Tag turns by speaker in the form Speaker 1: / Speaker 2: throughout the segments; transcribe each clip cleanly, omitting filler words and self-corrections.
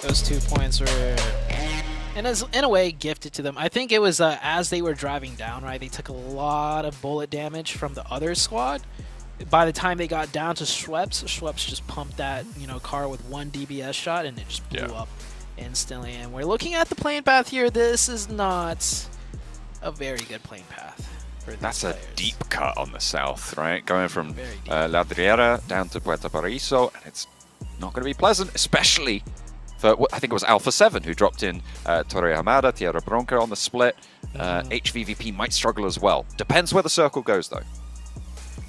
Speaker 1: Those 2 points were, in a way, gifted to them. I think it was as they were driving down, right? They took a lot of bullet damage from the other squad. By the time they got down to Schweppes just pumped that car with 1 DBS shot, and it just blew up instantly. And we're looking at the plane path here. This is not a very good plane path.
Speaker 2: That's a deep cut on the south, right? Going from La Driera down to Puerto Paraiso, and it's not going to be pleasant, especially for, I think it was Alpha 7 who dropped in Torre Hamada, Tierra Bronca on the split. HVVP might struggle as well. Depends where the circle goes, though.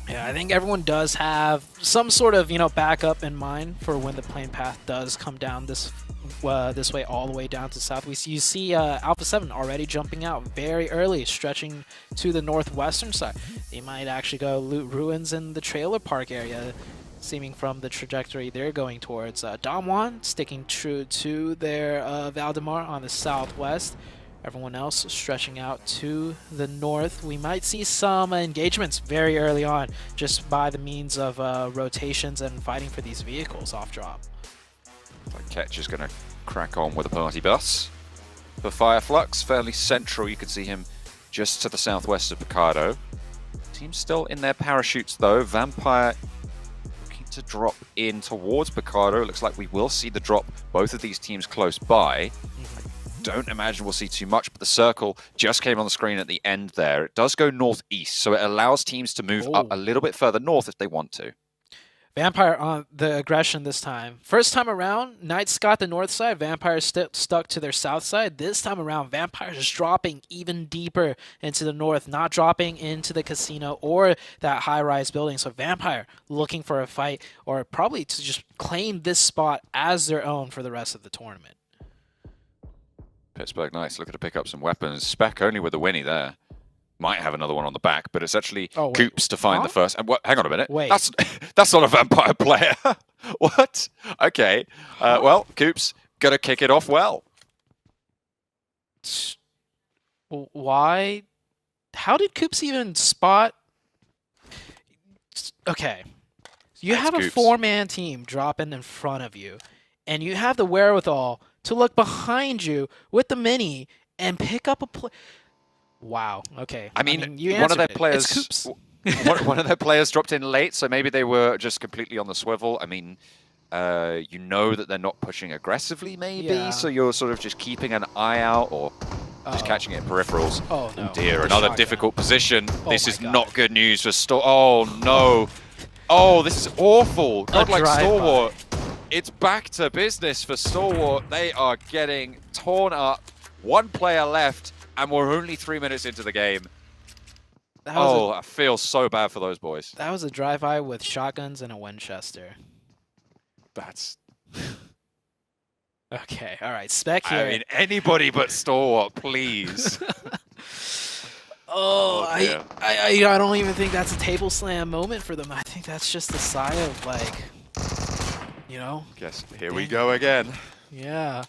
Speaker 1: Yeah, I think everyone does have some sort of, backup in mind for when the plane path does come down this way all the way down to south. You see Alpha 7 already jumping out very early, stretching to the northwestern side. They might actually go loot ruins in the trailer park area, seeming from the trajectory they're going towards. Damwon sticking true to their Valdemar on the southwest. Everyone else stretching out to the north. We might see some engagements very early on, just by the means of rotations and fighting for these vehicles off drop.
Speaker 2: Ketch is going to crack on with a party bus. For Fire Flux, fairly central. You can see him just to the southwest of Picardo. Team's still in their parachutes, though. Vampire looking to drop in towards Picardo. Looks like we will see the drop, both of these teams close by. Don't imagine we'll see too much, but the circle just came on the screen at the end there. It does go northeast, so it allows teams to move up a little bit further north if they want to.
Speaker 1: Vampire on the aggression this time. First time around, Knights got the north side, Vampire stuck to their south side. This time around, Vampire is dropping even deeper into the north, not dropping into the casino or that high-rise building. So Vampire looking for a fight, or probably to just claim this spot as their own for the rest of the tournament.
Speaker 2: PITTSBURGH Knights looking to pick up some weapons. Spec only with the Winnie there. Might have another one on the back, but it's actually Coops to find the first. And what? Hang on a minute.
Speaker 1: Wait.
Speaker 2: That's not a Vampire player. What? Okay. Well, Coops gonna kick it off well.
Speaker 1: Why? How did Coops even spot? Okay. You have a 4-man team dropping in front of you, and you have the wherewithal to look behind you with the mini and pick up a play. Wow. Okay.
Speaker 2: I mean one of their players, one of their players dropped in late, so maybe they were just completely on the swivel. I mean, you know that they're not pushing aggressively, maybe, so you're sort of just keeping an eye out or just catching it in peripherals.
Speaker 1: Oh no!
Speaker 2: Oh dear, another difficult position. This is not good news for Oh no! Oh, this is awful. Godlike Stalwart. It's back to business for Stalwart. They are getting torn up. 1 player left. And we're only 3 minutes into the game. I feel so bad for those boys.
Speaker 1: That was a drive-by with shotguns and a Winchester.
Speaker 2: That's...
Speaker 1: Okay, all right, Spec here.
Speaker 2: I mean, anybody but Stalwart, please.
Speaker 1: I don't even think that's a table slam moment for them. I think that's just a sigh of, like,
Speaker 2: Guess here we go again.
Speaker 1: Yeah.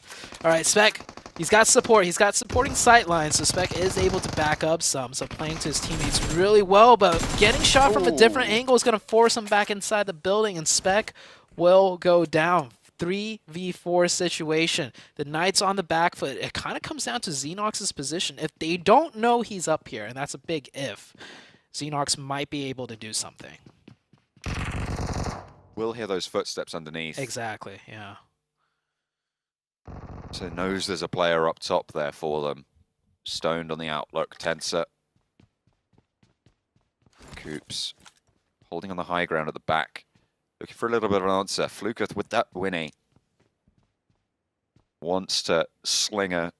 Speaker 1: All right, Spec. He's got support. He's got supporting sightlines, so Spec is able to back up some. So playing to his teammates really well, but getting shot from a different angle is going to force him back inside the building, and Spec will go down. 3v4 situation. The Knights on the back foot. It kind of comes down to Xenox's position. If they don't know he's up here, and that's a big if, Xenox might be able to do something.
Speaker 2: We'll hear those footsteps underneath.
Speaker 1: Exactly, yeah.
Speaker 2: So knows there's a player up top there for them. Stoned on the outlook, Tenser. Coops holding on the high ground at the back. Looking for a little bit of an answer. Fluketh with that Winnie. Wants to sling a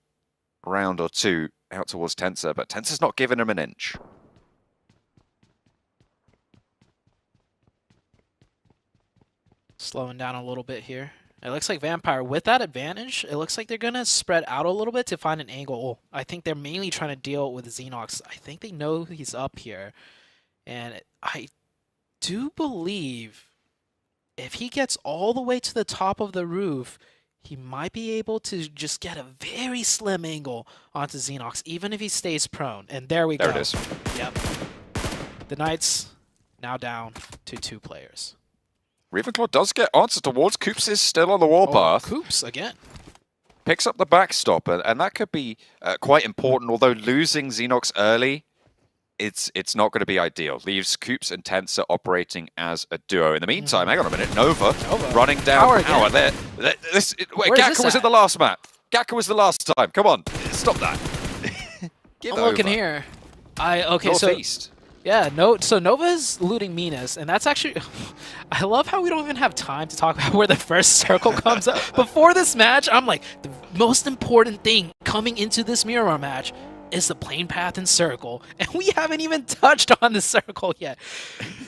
Speaker 2: round or two out towards Tenser, but Tenser's not giving him an inch.
Speaker 1: Slowing down a little bit here. It looks like Vampire, with that advantage, it looks like they're going to spread out a little bit to find an angle. I think they're mainly trying to deal with Xenox. I think they know he's up here. And I do believe if he gets all the way to the top of the roof, he might be able to just get a very slim angle onto Xenox, even if he stays prone. And there we go.
Speaker 2: There it is.
Speaker 1: Yep. The Knights now down to 2 players.
Speaker 2: Ravenclaw does get answer towards Coops is still on the warpath.
Speaker 1: Coops again.
Speaker 2: picks up the backstop, and that could be quite important. Although losing Xenox early, it's not going to be ideal. Leaves Coops and Tensor operating as a duo. In the meantime, hang on a minute, Nova running down Power there. Wait, Gakka was in the last map. Gakka was the last time. Come on, stop that.
Speaker 1: I'm looking here. Okay,
Speaker 2: Northeast.
Speaker 1: so yeah, so Nova is looting Minas, and that's actually I love how we don't even have time to talk about where the first circle comes up. Before this match, I'm like, the most important thing coming into this Miramar match is the plane path and circle, and we haven't even touched on the circle yet.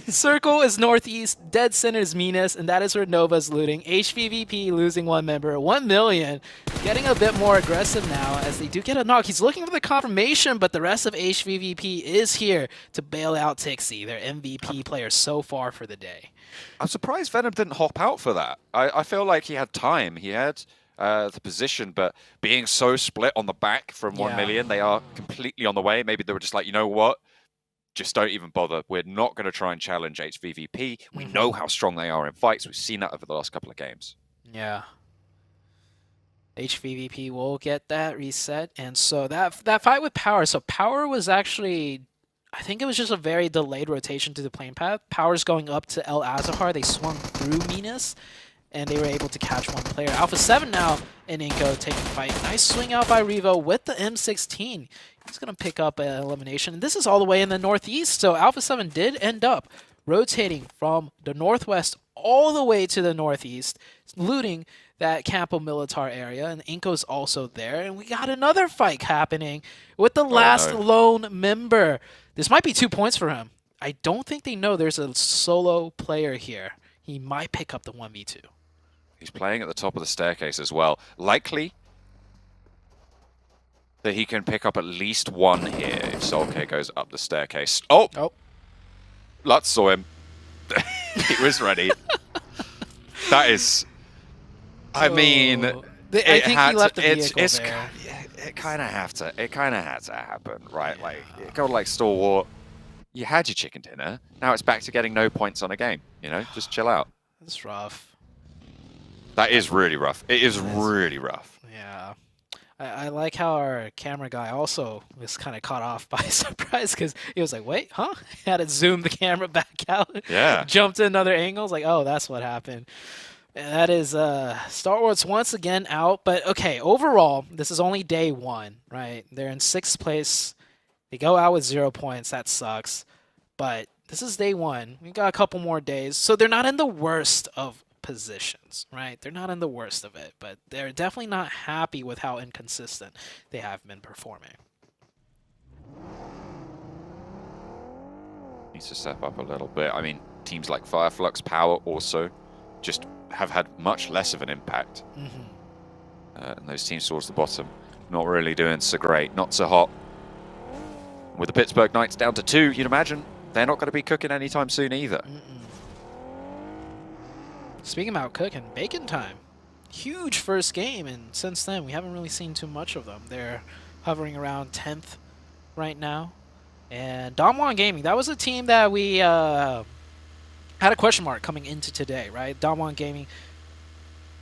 Speaker 1: Circle is northeast, dead center is Minas, and that is where Nova's looting. HVVP losing one member, 1 million, getting a bit more aggressive now as they do get a knock. He's looking for the confirmation, but the rest of HVVP is here to bail out Tixi, their MVP player so far for the day.
Speaker 2: I'm surprised Venom didn't hop out for that. I feel like he had time. He had the position, but being so split on the back from 1 million, they are completely on the way. Maybe they were just like, you know what? Just don't even bother. We're not going to try and challenge HVVP. We know how strong they are in fights. We've seen that over the last couple of games.
Speaker 1: Yeah. HVVP will get that reset. And so that fight with Power, so Power was actually, I think it was just a very delayed rotation to the plane path. Power's going up to El Azahar. They swung through Minas, and they were able to catch one player. Alpha 7 now in iNCO taking fight. Nice swing out by Revo with the M16. He's going to pick up an elimination. And this is all the way in the northeast, so Alpha 7 did end up rotating from the northwest all the way to the northeast, looting that Campo Militar area, and iNCO's also there. And we got another fight happening with the last lone member. This might be 2 points for him. I don't think they know there's a solo player here. He might pick up the 1v2.
Speaker 2: He's playing at the top of the staircase as well. Likely that he can pick up at least one here if Solke goes up the staircase. Oh! Lutz saw him. He was ready. That is... I mean...
Speaker 1: I think he left the vehicle there.
Speaker 2: It kind of had to happen, right? Like, GODLIKE Stalwart, you had your chicken dinner. Now it's back to getting no points on a game. You know, just chill out.
Speaker 1: That's rough.
Speaker 2: That is really rough. It is really rough.
Speaker 1: Yeah. I like how our camera guy also was kind of caught off by surprise because he was like, wait, huh? Had to zoom the camera back out.
Speaker 2: Yeah.
Speaker 1: Jumped to another angle. Like, oh, that's what happened. And that is STALWART's once again out. But, okay, overall, this is only day one, right? They're in 6th place. They go out with 0 points. That sucks. But this is day one. We got a couple more days. So they're not in the worst of positions, right? They're not in the worst of it, but they're definitely not happy with how inconsistent they have been performing.
Speaker 2: Needs to step up a little bit. I mean, teams like Flux, POWR also just have had much less of an impact. And those teams towards the bottom not really doing so great, not so hot. With the Pittsburgh Knights down to 2, you'd imagine they're not going to be cooking anytime soon either.
Speaker 1: Speaking about cooking, bacon time. Huge first game, and since then we haven't really seen too much of them. They're hovering around 10th right now. And Dongwon Gaming, that was a team that we had a question mark coming into today, right? Dongwon Gaming,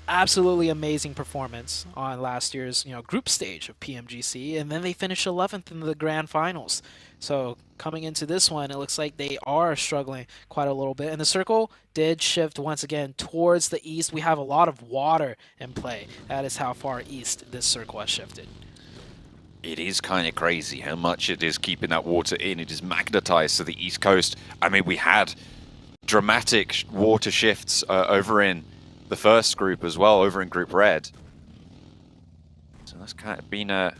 Speaker 1: absolutely amazing performance on last year's group stage of PMGC, and then they finished 11th in the grand finals. So coming into this one, it looks like they are struggling quite a little bit. And the circle did shift once again towards the east. We have a lot of water in play. That is how far east this circle has shifted.
Speaker 2: It is kind of crazy how much it is keeping that water in. It is magnetized to the east coast. I mean, we had dramatic water shifts over in the first group as well, over in Group Red. So that's kind of been a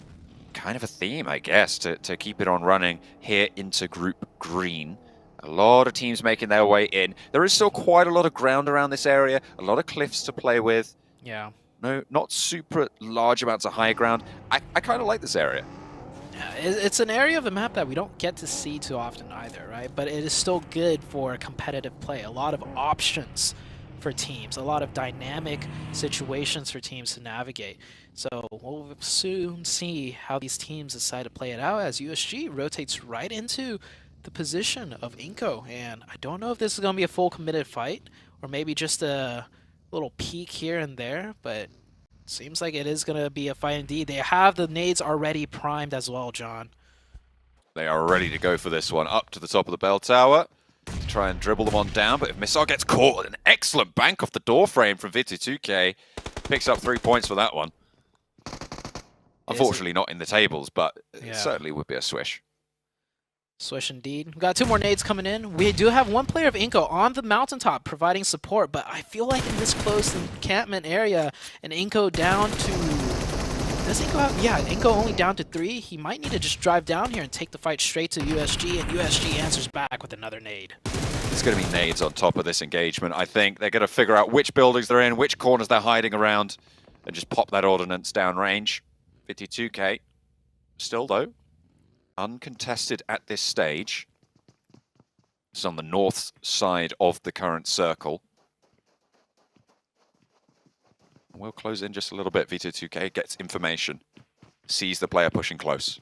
Speaker 2: theme, I guess, to keep it on running here into Group Green. A lot of teams making their way in. There is still quite a lot of ground around this area, a lot of cliffs to play with.
Speaker 1: Yeah.
Speaker 2: No, not super large amounts of high ground. I kind of like this area.
Speaker 1: Yeah, it's an area of the map that we don't get to see too often either, right? But it is still good for competitive play. A lot of options for teams, a lot of dynamic situations for teams to navigate. So we'll soon see how these teams decide to play it out as USG rotates right into the position of iNCO. And I don't know if this is going to be a full committed fight or maybe just a little peek here and there, but Seems like it is going to be a fight indeed. They have the nades already primed as well, John.
Speaker 2: They are ready to go for this one. Up to the top of the bell tower to try and dribble them on down, but if Missile gets caught, an excellent bank off the door frame from Vitu2K. Picks up 3 points for that one. Unfortunately not in the tables, but it certainly would be a swish.
Speaker 1: Swish indeed. We've got 2 more nades coming in. We do have 1 player of iNCO on the mountaintop providing support, but I feel like in this close encampment area, and iNCO down to... Does iNCO have... Yeah, iNCO only down to 3. He might need to just drive down here and take the fight straight to USG, and USG answers back with another nade.
Speaker 2: There's going to be nades on top of this engagement. I think they're going to figure out which buildings they're in, which corners they're hiding around, and just pop that ordnance down range. 52K. Still, though, uncontested at this stage. It's on the north side of the current circle. We'll close in just a little bit. Vito2K gets information, sees the player pushing close.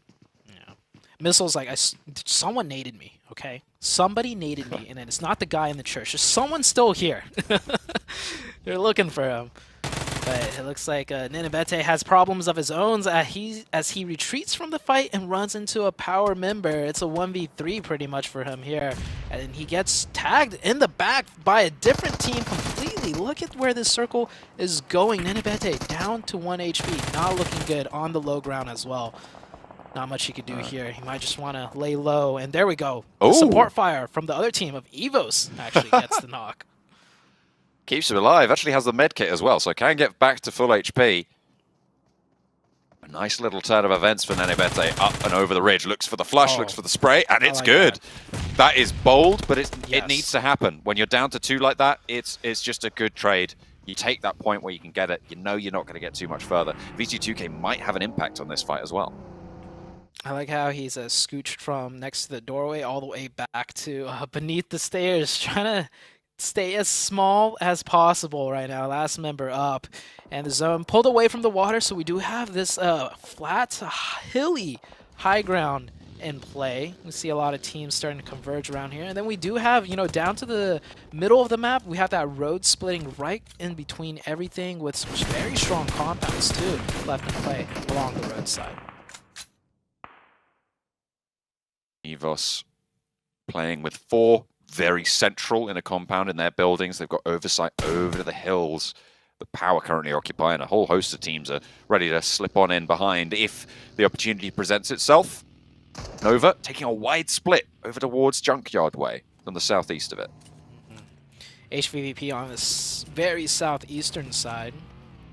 Speaker 1: Yeah. Missile's like, someone naded me, okay? Somebody naded me, and it's not the guy in the church. There's someone still here. They're looking for him. But it looks like Ninibete has problems of his own as he retreats from the fight and runs into a POWR member. It's a 1v3 pretty much for him here. And he gets tagged in the back by a different team completely. Look at where this circle is going. Ninibete down to 1 HP. Not looking good on the low ground as well. Not much he could do here. He might just want to lay low. And there we go. The support fire from the other team of EVOS actually gets the knock.
Speaker 2: Keeps him alive, actually has the med kit as well, so can get back to full HP. A nice little turn of events for Ninibete, up and over the ridge, looks for the flush, looks for the spray, and it's good. That is bold, but it needs to happen. When you're down to 2 like that, it's just a good trade. You take that point where you can get it, you know you're not going to get too much further. VT2K might have an impact on this fight as well.
Speaker 1: I like how he's scooched from next to the doorway all the way back to beneath the stairs, trying to stay as small as possible right now. Last member up, and the zone pulled away from the water, so we do have this flat, hilly high ground in play. We see a lot of teams starting to converge around here, and then we do have, you know, down to the middle of the map, we have that road splitting right in between everything with some very strong compounds too left in play along the roadside.
Speaker 2: EVOS playing with 4 very central in a compound in their buildings. They've got oversight over to the hills. The POWR currently occupying. A whole host of teams are ready to slip on in behind if the opportunity presents itself. Nova taking a wide split over towards Junkyard Way on the southeast of it.
Speaker 1: HVVP on this very southeastern side.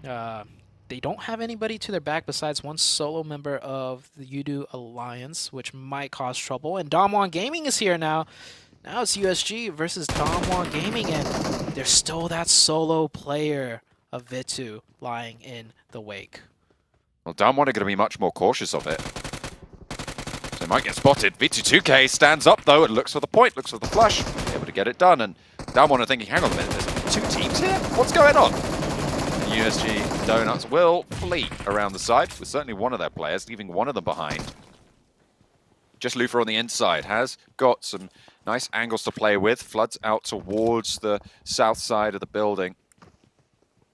Speaker 1: They don't have anybody to their back besides 1 solo member of the Yoodo Alliance, which might cause trouble. And Damwon Gaming is here now. Now it's USG versus Damwon Gaming, and there's still that solo player of Vitu lying in the wake.
Speaker 2: Well, Damwon are going to be much more cautious of it. They might get spotted. Vitu2K stands up, though, and looks for the point, looks for the flush. Able to get it done, and Damwon are thinking, hang on a minute, there's 2 teams here? What's going on? And USG Donuts will flee around the side with certainly one of their players, leaving one of them behind. Just Lufa on the inside has got some nice angles to play with. Floods out towards the south side of the building.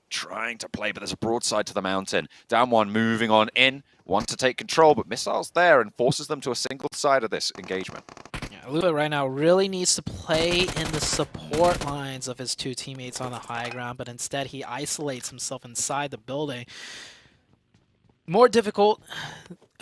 Speaker 2: Trying to play, but there's a broadside to the mountain. Damwon moving on in. Want to take control, but Missile's there and forces them to a single side of this engagement.
Speaker 1: Yeah, Lufa right now really needs to play in the support lines of his 2 teammates on the high ground, but instead he isolates himself inside the building. More difficult,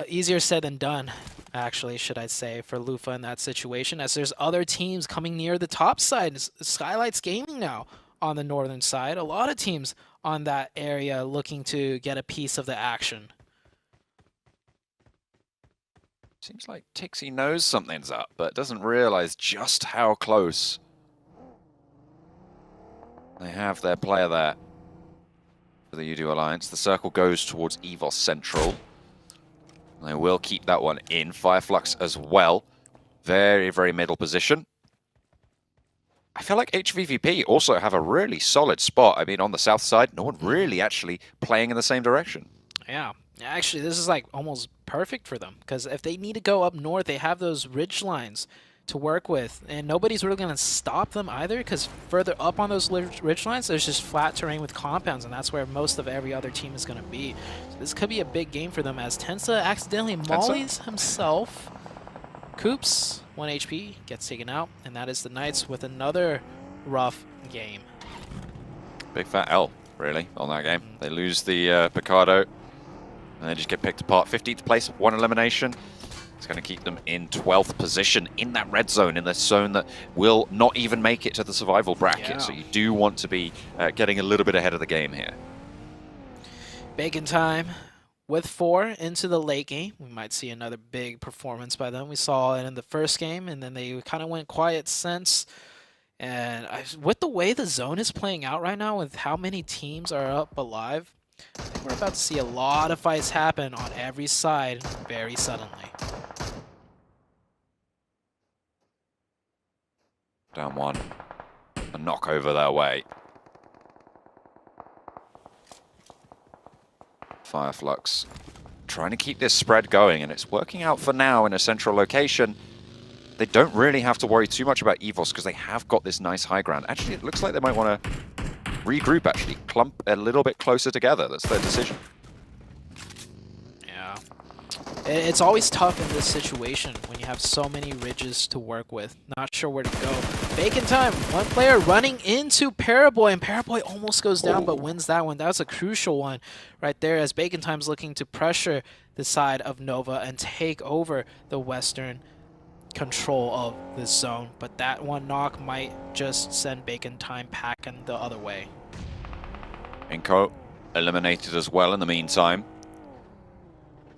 Speaker 1: easier said than done, actually, should I say, for Lufa in that situation, as there's other teams coming near the top side. SKYLIGHTZ Gaming now on the northern side. A lot of teams on that area looking to get a piece of the action.
Speaker 2: Seems like Tixie knows something's up, but doesn't realize just how close they have their player there for the Yoodo Alliance. The circle goes towards EVOS Central. They will keep that one in. Flux as well. Very, very middle position. I feel like HVVP also have a really solid spot. I mean, on the south side, no one really actually playing in the same direction.
Speaker 1: Yeah. Actually, this is like almost perfect for them, because if they need to go up north, they have those ridge lines to work with, and nobody's really going to stop them either, because further up on those ridge lines, there's just flat terrain with compounds, and that's where most of every other team is going to be. So this could be a big game for them, as Tensa accidentally mollies himself. Coops, 1 HP, gets taken out, and that is the Knights with another rough game.
Speaker 2: Big fat L, really, on that game. They lose the Picardo, and they just get picked apart. 15th place, 1 elimination. It's going to keep them in 12th position in that red zone, in the zone that will not even make it to the survival bracket. Yeah. So you do want to be getting a little bit ahead of the game here.
Speaker 1: Bacon time with 4 into the late game. We might see another big performance by them. We saw it in the first game, and then they kind of went quiet since. And with the way the zone is playing out right now, with how many teams are up alive, I think we're about to see a lot of fights happen on every side very suddenly.
Speaker 2: Down 1. A knock over their way. Flux trying to keep this spread going, and it's working out for now in a central location. They don't really have to worry too much about EVOS because they have got this nice high ground. Actually, it looks like they might want to regroup, actually. Clump a little bit closer together. That's their decision.
Speaker 1: Yeah. It's always tough in this situation when you have so many ridges to work with. Not sure where to go. Bacon time. One player running into Paraboy, and Paraboy almost goes down but wins that one. That was a crucial one right there, as Bacon time's looking to pressure the side of Nova and take over the western control of this zone, but that one knock might just send Bacon time packing the other way.
Speaker 2: iNCO eliminated as well in the meantime.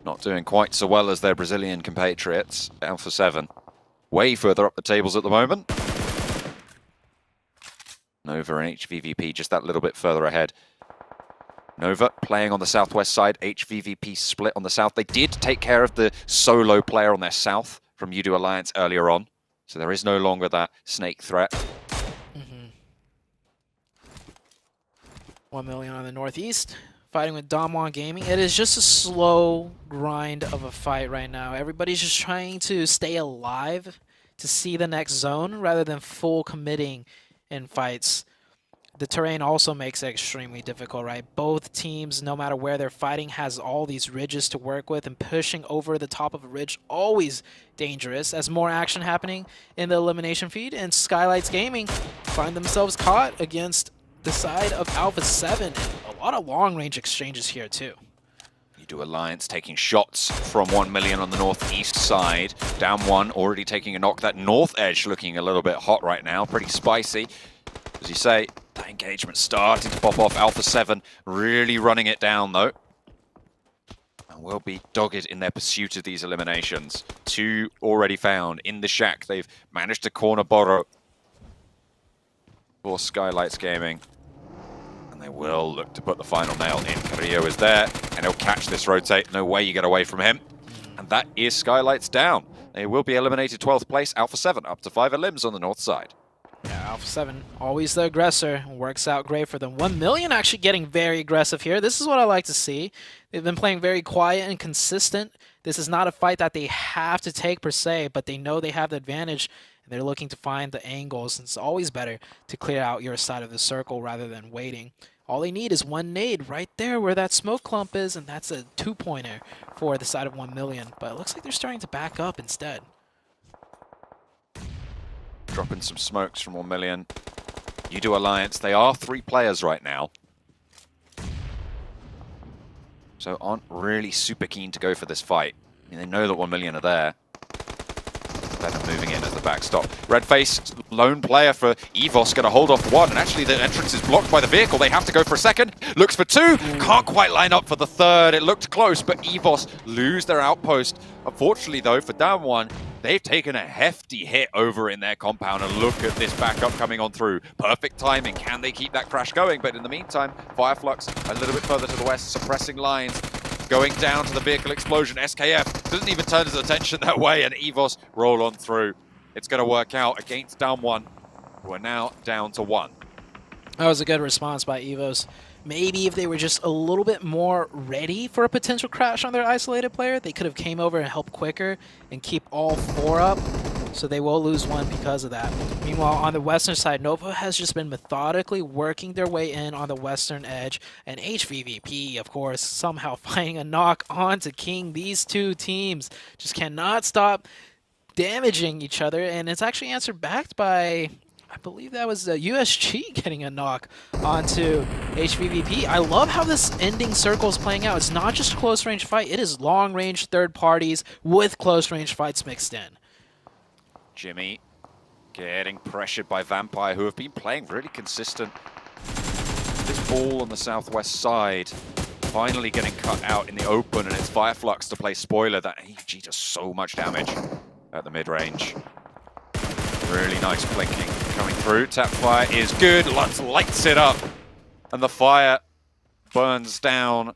Speaker 2: Not doing quite so well as their Brazilian compatriots. Alpha 7 way further up the tables at the moment. Nova and HVVP just that little bit further ahead. Nova playing on the southwest side, HVVP split on the south. They did take care of the solo player on their south from Yoodo Alliance earlier on, so there is no longer that snake threat.
Speaker 1: 1 million on the northeast, fighting with Damwon Gaming. It is just a slow grind of a fight right now. Everybody's just trying to stay alive to see the next zone rather than full committing in fights. The terrain also makes it extremely difficult, right? Both teams, no matter where they're fighting, has all these ridges to work with, and pushing over the top of a ridge always dangerous, as more action happening in the elimination feed, and SKYLIGHTZ Gaming find themselves caught against the side of Alpha 7. A lot of long-range exchanges here too.
Speaker 2: Yoodo Alliance taking shots from 1 million on the northeast side. Down 1, already taking a knock. That north edge looking a little bit hot right now, pretty spicy. As you say, that engagement starting to pop off. Alpha 7 really running it down though. And will be dogged in their pursuit of these eliminations. 2 already found in the shack. They've managed to corner Boro for SKYLIGHTZ Gaming. And they will look to put the final nail in. Carrillo is there, and he'll catch this rotate. No way you get away from him. And that is SKYLIGHTZ down. They will be eliminated 12th place. Alpha 7 up to 5 elims on the north side.
Speaker 1: Yeah, Alpha 7, always the aggressor. Works out great for them. 1 million actually getting very aggressive here. This is what I like to see. They've been playing very quiet and consistent. This is not a fight that they have to take per se, but they know they have the advantage, and they're looking to find the angles. It's always better to clear out your side of the circle rather than waiting. All they need is one nade right there where that smoke clump is, and that's a 2-pointer for the side of 1 million. But it looks like they're starting to back up instead.
Speaker 2: Dropping some smokes from 1 million. Yoodo Alliance, they are 3 players right now. So aren't really super keen to go for this fight. I mean, they know that 1 million are there. Better moving in as the backstop. Redface, lone player for EVOS, going to hold off 1. And actually the entrance is blocked by the vehicle. They have to go for a second. Looks for 2. Can't quite line up for the 3rd. It looked close, but EVOS lose their outpost. Unfortunately, though, for down 1, they've taken a hefty hit over in their compound, and look at this backup coming on through. Perfect timing. Can they keep that crash going? But in the meantime, Flux a little bit further to the west, suppressing lines. Going down to the vehicle explosion. SKF doesn't even turn his attention that way, and EVOS roll on through. It's going to work out against down 1. We're now down to 1.
Speaker 1: That was a good response by EVOS. Maybe if they were just a little bit more ready for a potential crash on their isolated player, they could have came over and helped quicker and keep all 4 up. so they will lose one because of that. Meanwhile, on the western side, Nova has just been methodically working their way in on the western edge, and HVVP, of course, somehow finding a knock onto King. These two teams just cannot stop damaging each other, and it's actually answered back by, I believe that was USG getting a knock onto HVVP. I love how this ending circle is playing out. It's not just a close range fight, it is long range third parties with close range fights mixed in.
Speaker 2: Jimmy getting pressured by Vampire, who have been playing really consistent. This ball on the southwest side finally getting cut out in the open, and it's Fireflux to play spoiler. That AG does so much damage at the mid-range. Really nice blinking coming through. Tap fire is good. Lutz lights it up, and the fire burns down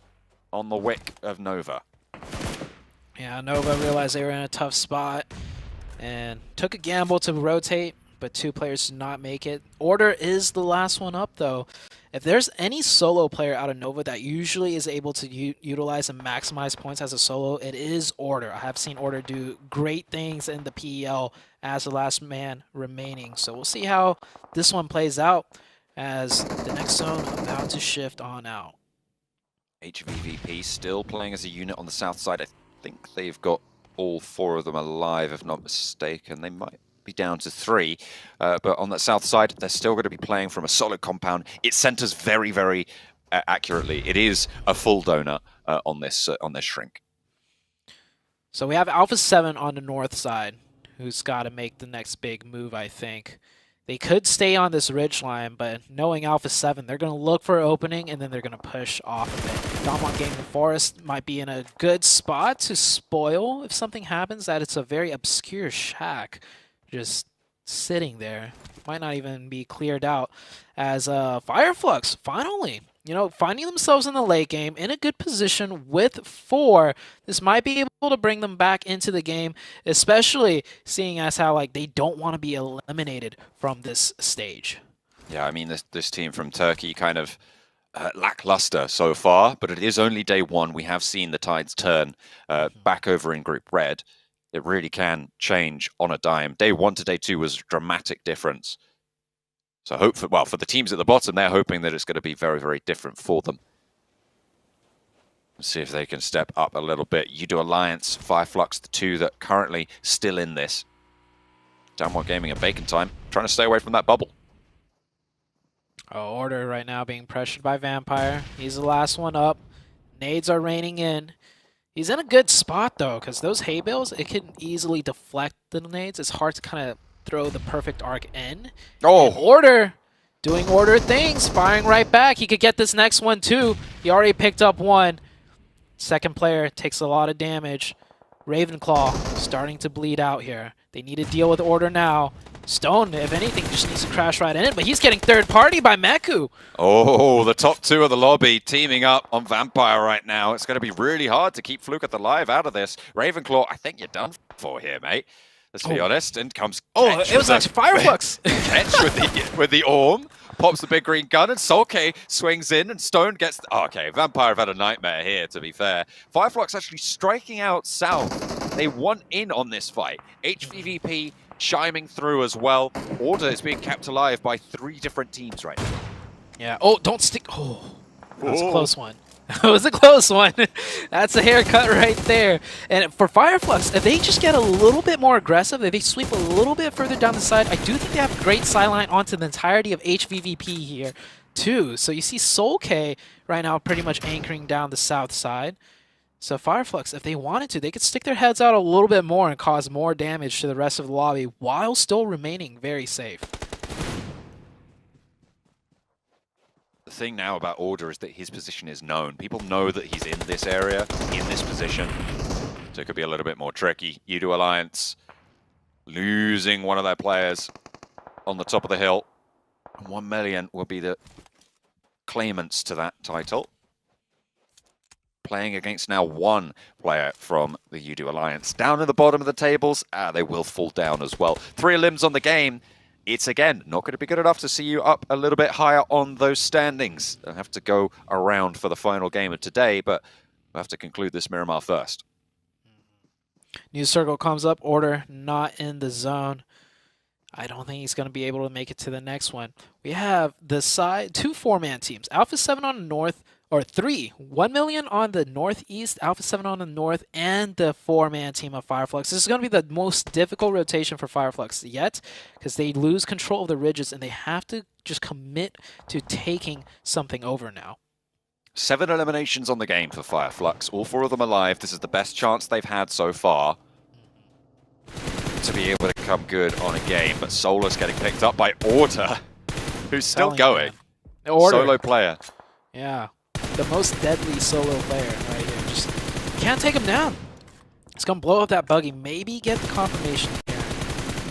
Speaker 2: on the wick of Nova.
Speaker 1: Yeah, Nova realized they were in a tough spot and took a gamble to rotate, but two players did not make it. Order is the last one up, though. If there's any solo player out of Nova that usually is able to utilize and maximize points as a solo, it is Order. I have seen Order do great things in the PEL as the last man remaining. So we'll see how this one plays out as the next zone about to shift on out.
Speaker 2: HVVP still playing as a unit on the south side. I think they've got all four of them alive, if not mistaken. They might be down to 3, but on that south side, they're still going to be playing from a solid compound. It centers very, very accurately. It is a full donut on this shrink.
Speaker 1: So we have Alpha 7 on the north side, who's got to make the next big move, I think. They could stay on this ridge line, but knowing Alpha 7, they're going to look for an opening, and then they're going to push off of it. Donmont Gaming Forest might be in a good spot to spoil if something happens, that it's a very obscure shack just sitting there. Might not even be cleared out, as Fireflux finally, finding themselves in the late game in a good position with 4. This might be able to bring them back into the game, especially seeing as how they don't want to be eliminated from this stage.
Speaker 2: Yeah, I mean, this team from Turkey kind of lackluster so far, but it is only day 1. We have seen the tides turn back over in Group Red. It really can change on a dime. Day 1 to day 2 was a dramatic difference. So for the teams at the bottom, they're hoping that it's going to be very, very different for them. Let's see if they can step up a little bit. Yoodo Alliance, Fireflux, the 2 that currently still in this. Downward Gaming and Bacon Time, trying to stay away from that bubble.
Speaker 1: Order right now being pressured by Vampire. He's the last one up. Nades are raining in. He's in a good spot, though, because those hay bales, it can easily deflect the nades. It's hard to kind of throw the perfect arc in.
Speaker 2: Oh!
Speaker 1: And Order doing Order things, firing right back. He could get this next one, too. He already picked up one. Second player takes a lot of damage. Ravenclaw starting to bleed out here. They need to deal with Order now. Stone, if anything, just needs to crash right in, but he's getting third party by Meku.
Speaker 2: Oh, the top 2 of the lobby teaming up on Vampire right now. It's going to be really hard to keep Fluke alive out of this. Ravenclaw, I think you're done for here, mate. Let's be honest. And comes Ketch
Speaker 1: it was actually Fireflux.
Speaker 2: Ketch with the Orm. Pops the big green gun, and Solke swings in, and Stone gets... okay, Vampire have had a nightmare here, to be fair. Fireflux actually striking out south. They want in on this fight. HVVP chiming through as well. Order is being kept alive by 3 different teams right now.
Speaker 1: Yeah. Oh, don't stick. Oh, that was a close one. That was a close one. That's a haircut right there. And for Fireflux, if they just get a little bit more aggressive, if they sweep a little bit further down the side, I do think they have a great sideline onto the entirety of HVVP here, too. So you see Soul K right now pretty much anchoring down the south side. So Fireflux, if they wanted to, they could stick their heads out a little bit more and cause more damage to the rest of the lobby while still remaining very safe.
Speaker 2: The thing now about Order is that his position is known. People know that he's in this area, in this position. So it could be a little bit more tricky. Yoodo Alliance losing one of their players on the top of the hill. And 1 million will be the claimants to that title. Playing against now 1 player from the Yoodo Alliance. Down at the bottom of the tables, they will fall down as well. 3 limbs on the game. It's, again, not going to be good enough to see you up a little bit higher on those standings. They'll have to go around for the final game of today, but we'll have to conclude this Miramar first.
Speaker 1: New circle comes up. Order not in the zone. I don't think he's going to be able to make it to the next one. We have the side 2 4-man teams. Alpha 7 on the north, or 3. 1 million on the northeast, Alpha 7 on the north, and the 4-man team of Fireflux. This is going to be the most difficult rotation for Fireflux yet, because they lose control of the ridges and they have to just commit to taking something over now.
Speaker 2: 7 eliminations on the game for Fireflux. All 4 of them alive. This is the best chance they've had so far to be able to come good on a game. But Solar's getting picked up by Order, who's still going. Solo player.
Speaker 1: Yeah, the most deadly solo player right here. Just can't take him down. It's going to blow up that buggy. Maybe get the confirmation here.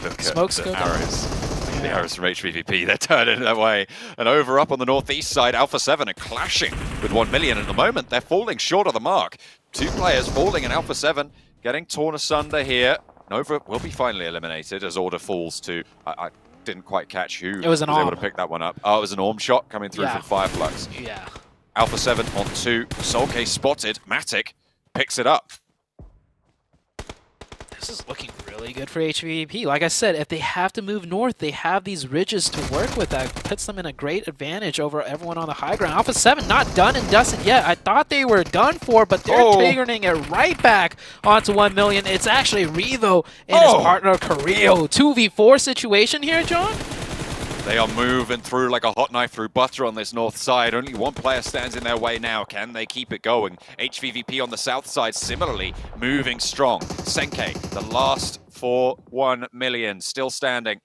Speaker 2: Look
Speaker 1: Smokes
Speaker 2: at the
Speaker 1: go
Speaker 2: arrows.
Speaker 1: down.
Speaker 2: The arrows from HVVP, they're turning that way. And over up on the northeast side, Alpha 7 are clashing with 1 million. At the moment, they're falling short of the mark. 2 players falling, and Alpha 7 getting torn asunder here. Nova will be finally eliminated as Order falls to... I didn't quite catch who
Speaker 1: was
Speaker 2: able to pick that one up. Oh, it was an Orm shot coming through from Fireflux.
Speaker 1: Yeah.
Speaker 2: Alpha 7 on 2. Soulcase spotted. Matic picks it up.
Speaker 1: This is looking really good for HVVP. Like I said, if they have to move north, they have these ridges to work with. That puts them in a great advantage over everyone on the high ground. Alpha 7 not done and dusted yet. I thought they were done for, but they're figuring it right back onto 1 million. It's actually Revo and his partner Carrillo. 2v4 situation here, John?
Speaker 2: They are moving through like a hot knife through butter on this north side. Only 1 player stands in their way now. Can they keep it going? HVVP on the south side similarly moving strong. Senke, the last for 1 million, still standing.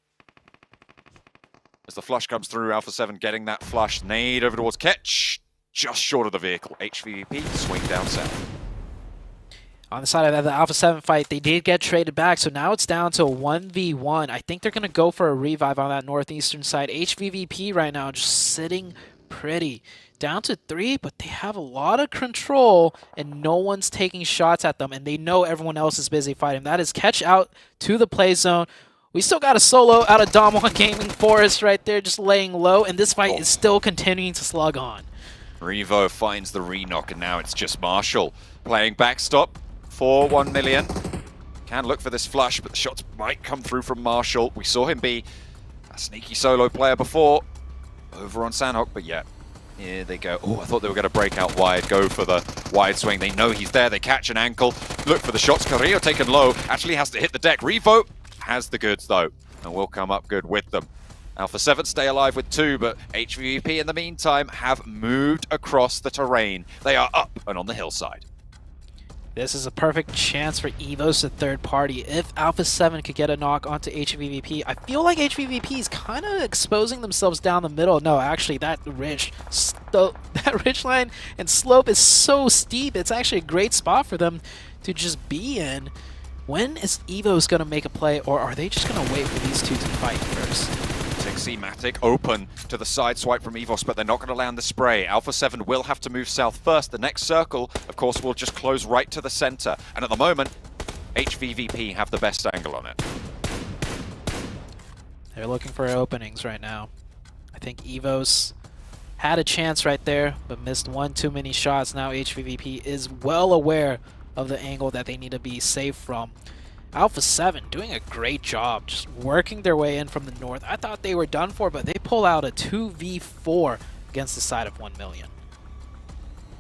Speaker 2: As the flush comes through, Alpha 7 getting that flush. Nade over towards Ketch, just short of the vehicle. HVVP swing down south.
Speaker 1: On the side of the Alpha 7 fight, they did get traded back, so now it's down to 1v1. I think they're going to go for a revive on that northeastern side. HVVP right now just sitting pretty. Down to 3, but they have a lot of control, and no one's taking shots at them, and they know everyone else is busy fighting. That is Catch out to the play zone. We still got a solo out of Dom1 Gaming Forest right there, just laying low, and this fight is still continuing to slug on.
Speaker 2: Revo finds the re-knock, and now it's just Marshall playing backstop for 1 million. Can look for this flush, but the shots might come through from Marshall. We saw him be a sneaky solo player before over on Sandhawk, but yeah, here they go. Oh, I thought they were going to break out wide, go for the wide swing. They know he's there. They catch an ankle, look for the shots. Carrillo taken low, actually has to hit the deck. Revo has the goods though, and will come up good with them. Alpha 7 stay alive with 2, but HVVP in the meantime have moved across the terrain. They are up and on the hillside.
Speaker 1: This is a perfect chance for EVOS, the third party. If Alpha 7 could get a knock onto HVVP, I feel like HVVP is kind of exposing themselves down the middle. No, actually, that ridge line and slope is so steep. It's actually a great spot for them to just be in. When is EVOS going to make a play, or are they just going to wait for these 2 to fight first?
Speaker 2: Matic open to the side swipe from EVOS, but they're not going to land the spray. Alpha 7 will have to move south first. The next circle, of course, will just close right to the center. And at the moment, HVVP have the best angle on it.
Speaker 1: They're looking for openings right now. I think EVOS had a chance right there, but missed 1 too many shots. Now HVVP is well aware of the angle that they need to be safe from. Alpha 7 doing a great job, just working their way in from the north. I thought they were done for, but they pull out a 2v4 against the side of 1 million.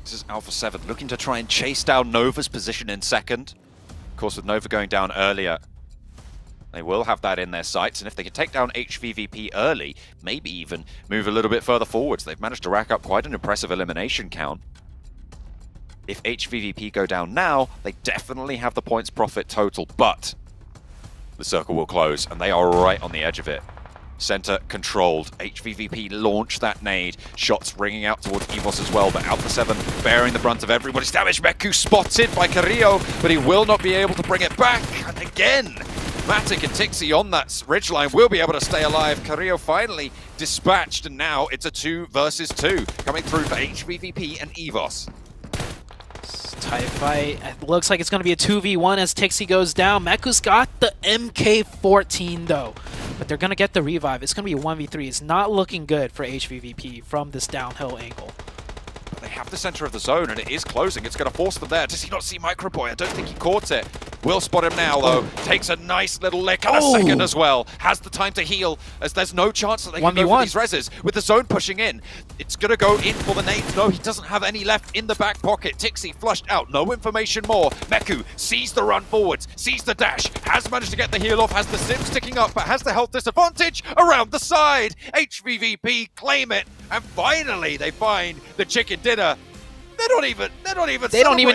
Speaker 2: This is Alpha 7 looking to try and chase down Nova's position in second. Of course, with Nova going down earlier, they will have that in their sights, and if they can take down HVVP early, maybe even move a little bit further forwards. They've managed to rack up quite an impressive elimination count. If HVVP go down now, they definitely have the points profit total, but the circle will close, and they are right on the edge of it. Center controlled. HVVP launched that nade. Shots ringing out towards EVOS as well, but Alpha 7 bearing the brunt of everybody's damage. Meku spotted by Carrillo, but he will not be able to bring it back. And again, Matic and Tixi on that ridgeline will be able to stay alive. Carrillo finally dispatched, and now it's a 2 versus 2 coming through for HVVP and EVOS.
Speaker 1: Tight fight. It looks like it's going to be a 2v1 as Tixi goes down. Meku's got the MK14 though, but they're going to get the revive. It's going to be a 1v3. It's not looking good for HVVP from this downhill angle.
Speaker 2: But they have the center of the zone, and it is closing. It's going to force them there. Does he not see Microboy? I don't think he caught it. Will spot him now, though. Takes a nice little lick and a second as well. Has the time to heal, as there's no chance that they can go for these reses. With the zone pushing in, it's going to go in for the nades. No, he doesn't have any left in the back pocket. Tixi flushed out, no information more. Meku sees the run forwards, sees the dash, has managed to get the heal off, has the sim sticking up, but has the health disadvantage around the side. HVVP claim it, and finally they find the chicken dinner. They don't even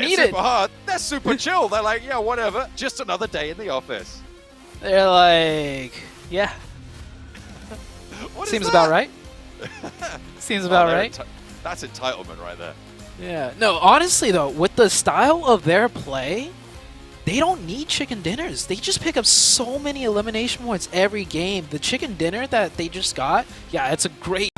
Speaker 2: need it super hard. They're super chill. They're like, yeah, whatever. Just another day in the office.
Speaker 1: They're like, yeah. Seems about right. Seems about right.
Speaker 2: That's entitlement right there.
Speaker 1: Yeah. No, honestly though, with the style of their play, they don't need chicken dinners. They just pick up so many elimination points every game. The chicken dinner that they just got, yeah, it's a great